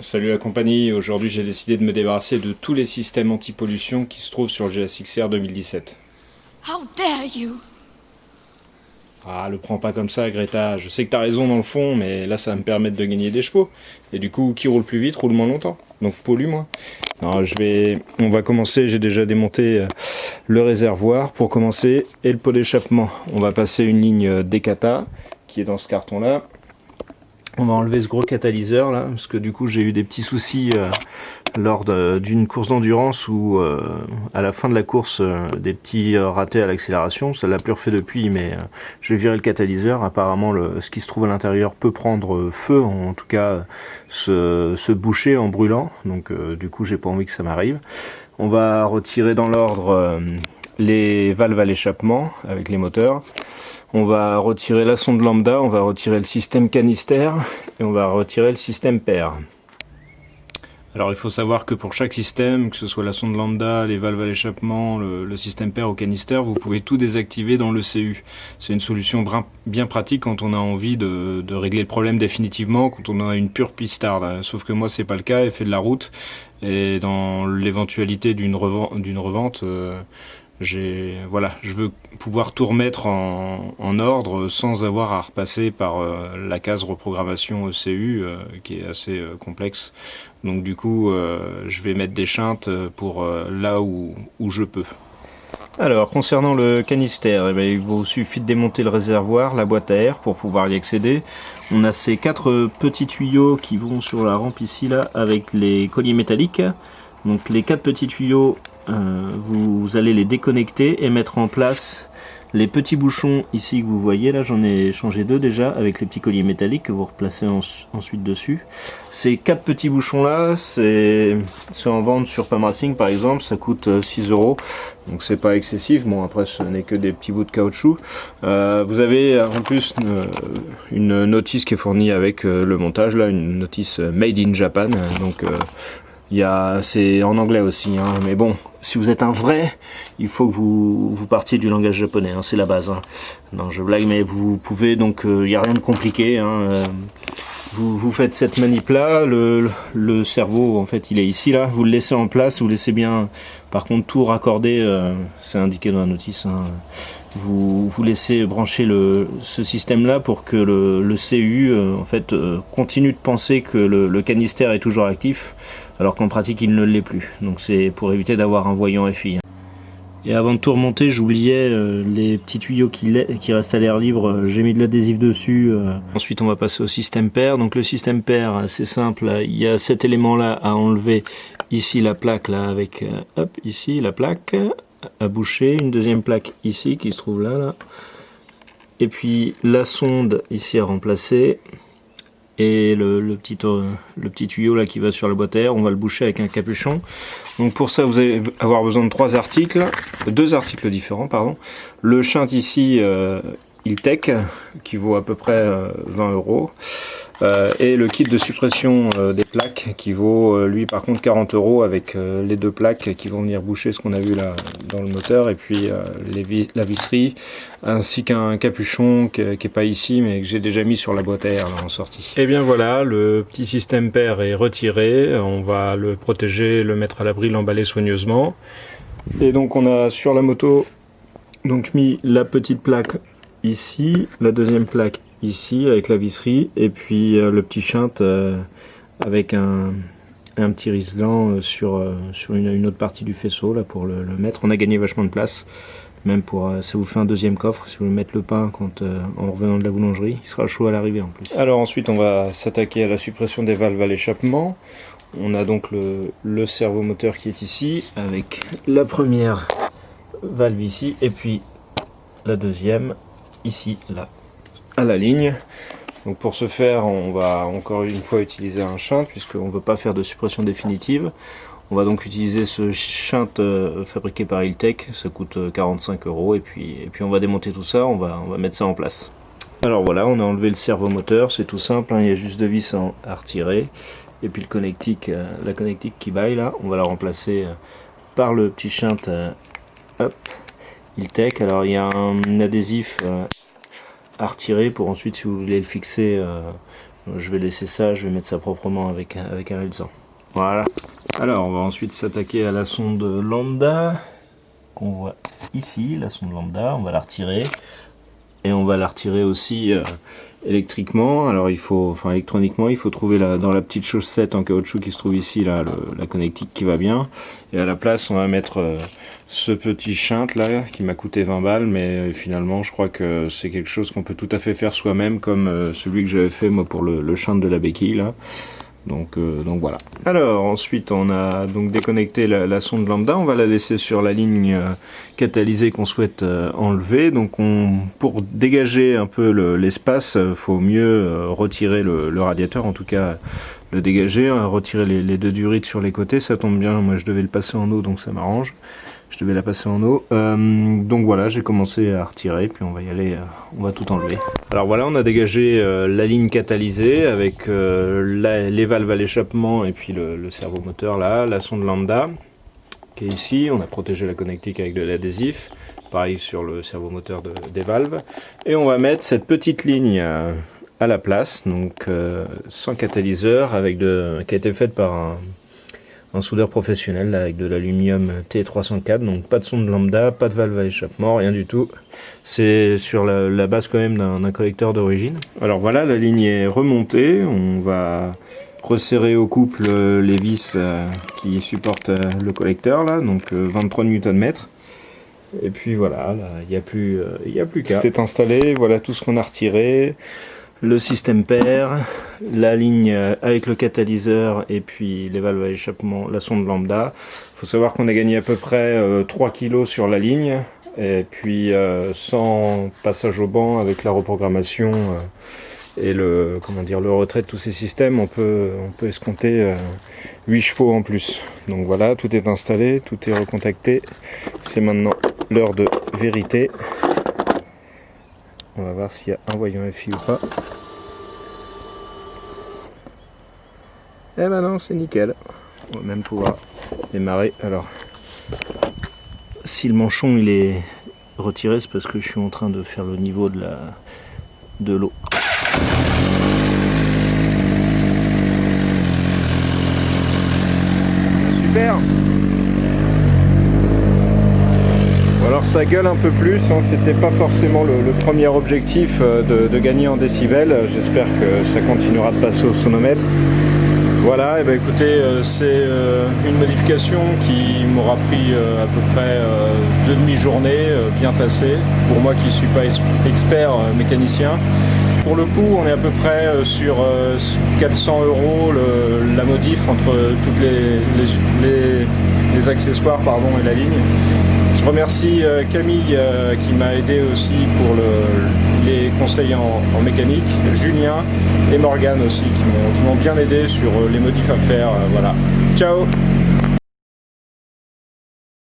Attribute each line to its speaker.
Speaker 1: Salut la compagnie, aujourd'hui j'ai décidé de me débarrasser de tous les systèmes anti-pollution qui se trouvent sur le GSX-R 2017.
Speaker 2: How dare you?
Speaker 1: Ah, le prends pas comme ça Greta, je sais que t'as raison dans le fond, mais là ça va me permettre de gagner des chevaux. Et du coup, qui roule plus vite, roule moins longtemps. Donc pollue moins. Alors on va commencer, j'ai déjà démonté le réservoir pour commencer, et le pot d'échappement. On va passer une ligne Decata, qui est dans ce carton là. On va enlever ce gros catalyseur là, parce que du coup j'ai eu des petits soucis lors d'une course d'endurance où à la fin de la course des petits ratés à l'accélération. Ça l'a plus refait depuis, mais je vais virer le catalyseur. Apparemment ce qui se trouve à l'intérieur peut prendre feu, en tout cas se boucher en brûlant, donc du coup j'ai pas envie que ça m'arrive. On va retirer dans l'ordre les valves à l'échappement avec les moteurs. On va retirer la sonde lambda, on va retirer le système canister et on va retirer le système pair. Alors il faut savoir que pour chaque système, que ce soit la sonde lambda, les valves à l'échappement, le système pair ou canister, vous pouvez tout désactiver dans le CU. C'est une solution bien pratique quand on a envie de régler le problème définitivement, quand on a une pure pistarde. Sauf que moi c'est pas le cas, elle fait de la route et dans l'éventualité d'une revente, voilà, je veux pouvoir tout remettre en ordre sans avoir à repasser par la case reprogrammation ECU qui est assez complexe. Donc du coup, je vais mettre des shunts pour là où je peux. Alors, concernant le canister, eh bien, il vous suffit de démonter le réservoir, la boîte à air pour pouvoir y accéder. On a ces 4 petits tuyaux qui vont sur la rampe ici là avec les colliers métalliques. Donc les 4 petits tuyaux, vous allez les déconnecter et mettre en place les petits bouchons ici que vous voyez là. J'en ai changé 2 déjà avec les petits colliers métalliques que vous replacez ensuite dessus. Ces 4 petits bouchons là, c'est en vente sur Pam Racing par exemple, ça coûte 6 €, donc c'est pas excessif. Bon, après ce n'est que des petits bouts de caoutchouc. Vous avez en plus une notice qui est fournie avec le montage là, une notice Made in Japan, donc c'est en anglais aussi, hein, mais bon, si vous êtes un vrai, il faut que vous partiez du langage japonais, hein, c'est la base. Hein. Non, je blague, mais vous pouvez, donc il n'y a rien de compliqué. Hein, vous faites cette manip là, le cerveau en fait il est ici là, vous le laissez en place, vous laissez bien, par contre tout raccorder, c'est indiqué dans la notice. Hein, vous laissez brancher ce système là pour que le CU en fait continue de penser que le canister est toujours actif, alors qu'en pratique il ne l'est plus. Donc c'est pour éviter d'avoir un voyant FI. Et avant de tout remonter, j'oubliais les petits tuyaux qui restent à l'air libre, j'ai mis de l'adhésif dessus. Ensuite on va passer au système pair. Donc le système pair, c'est simple, il y a cet élément là à enlever, ici la plaque là avec, hop, ici la plaque à boucher, une deuxième plaque ici qui se trouve là, et puis la sonde ici à remplacer, et le petit tuyau là qui va sur la boîte à air, on va le boucher avec un capuchon. Donc pour ça vous allez avoir besoin de 2 articles différents, pardon. Le shunt ici Iltech qui vaut à peu près 20 €, et le kit de suppression des plaques qui vaut lui par contre 40 € avec les 2 plaques qui vont venir boucher ce qu'on a vu là dans le moteur, et puis la visserie ainsi qu'un capuchon qui est pas ici mais que j'ai déjà mis sur la boîte à air là, en sortie. Et bien voilà, le petit système pair est retiré, on va le protéger, le mettre à l'abri, l'emballer soigneusement. Et donc on a sur la moto donc mis la petite plaque ici, la deuxième plaque ici avec la visserie, et puis le petit shunt avec un petit riselant sur une autre partie du faisceau là pour le mettre. On a gagné vachement de place, même pour ça vous fait un deuxième coffre si vous voulez mettre le pain en revenant de la boulangerie, il sera chaud à l'arrivée en plus. Alors ensuite on va s'attaquer à la suppression des valves à l'échappement. On a donc le servomoteur qui est ici avec la première valve ici et puis la deuxième ici là à la ligne. Donc pour ce faire on va encore une fois utiliser un shunt puisqu'on ne veut pas faire de suppression définitive. On va donc utiliser ce shunt fabriqué par Iltech, ça coûte 45 € et puis on va démonter tout ça, on va mettre ça en place. Alors voilà, on a enlevé le servomoteur, c'est tout simple, hein, il y a juste 2 vis à retirer, et puis la connectique qui baille là, on va la remplacer par le petit shunt hop, Iltech. Alors il y a un adhésif à retirer pour ensuite, si vous voulez le fixer, je vais laisser ça, je vais mettre ça proprement avec un rilsan. Voilà. Alors on va ensuite s'attaquer à la sonde lambda qu'on voit ici, la sonde lambda, on va la retirer. Et on va la retirer aussi électriquement. Alors électroniquement, il faut trouver dans la petite chaussette en caoutchouc qui se trouve ici, là, la connectique qui va bien. Et à la place, on va mettre ce petit shunt là qui m'a coûté 20 balles, mais finalement, je crois que c'est quelque chose qu'on peut tout à fait faire soi-même, comme celui que j'avais fait moi pour le shunt de la béquille là. Donc voilà. Alors ensuite on a donc déconnecté la sonde lambda, on va la laisser sur la ligne catalysée qu'on souhaite enlever. Donc pour dégager un peu l'espace, faut mieux retirer le radiateur, en tout cas le dégager, retirer les deux durites sur les côtés. Ça tombe bien, moi je devais le passer en eau, donc ça m'arrange. Je devais la passer en eau. Donc voilà, j'ai commencé à retirer, puis on va y aller, on va tout enlever. Alors voilà, on a dégagé la ligne catalysée avec les valves à l'échappement et puis le servomoteur là, la sonde lambda qui est ici. On a protégé la connectique avec de l'adhésif, pareil sur le servomoteur des valves. Et on va mettre cette petite ligne à la place, donc sans catalyseur, qui a été faite par un soudeur professionnel là, avec de l'aluminium T304, donc pas de sonde lambda, pas de valve à échappement, rien du tout. C'est sur la base quand même d'un collecteur d'origine. Alors voilà, la ligne est remontée, on va resserrer au couple les vis qui supportent le collecteur là, donc 23 Nm. Et puis voilà, il n'y a plus qu'à. Tout est installé, voilà tout ce qu'on a retiré. Le système pair, la ligne avec le catalyseur et puis les valves à échappement, la sonde lambda. Il faut savoir qu'on a gagné à peu près 3 kg sur la ligne et puis sans passage au banc avec la reprogrammation et le retrait de tous ces systèmes, on peut escompter 8 chevaux en plus. Donc voilà, tout est installé, tout est recontacté. C'est maintenant l'heure de vérité. On va voir s'il y a un voyant FI ou pas. Eh ben non, c'est nickel. On va même pouvoir démarrer. Alors, si le manchon il est retiré, c'est parce que je suis en train de faire le niveau de l'eau. Super. Alors ça gueule un peu plus, hein. C'était pas forcément le premier objectif de gagner en décibels. J'espère que ça continuera de passer au sonomètre. Voilà, et ben écoutez, c'est une modification qui m'aura pris à peu près 2 demi-journées bien tassées, pour moi qui ne suis pas expert mécanicien. Pour le coup, on est à peu près sur 400 € la modif entre toutes les accessoires et la ligne. Je remercie Camille qui m'a aidé aussi pour les conseils en mécanique, Julien et Morgane aussi qui m'ont bien aidé sur les modifs à faire. Voilà. Ciao!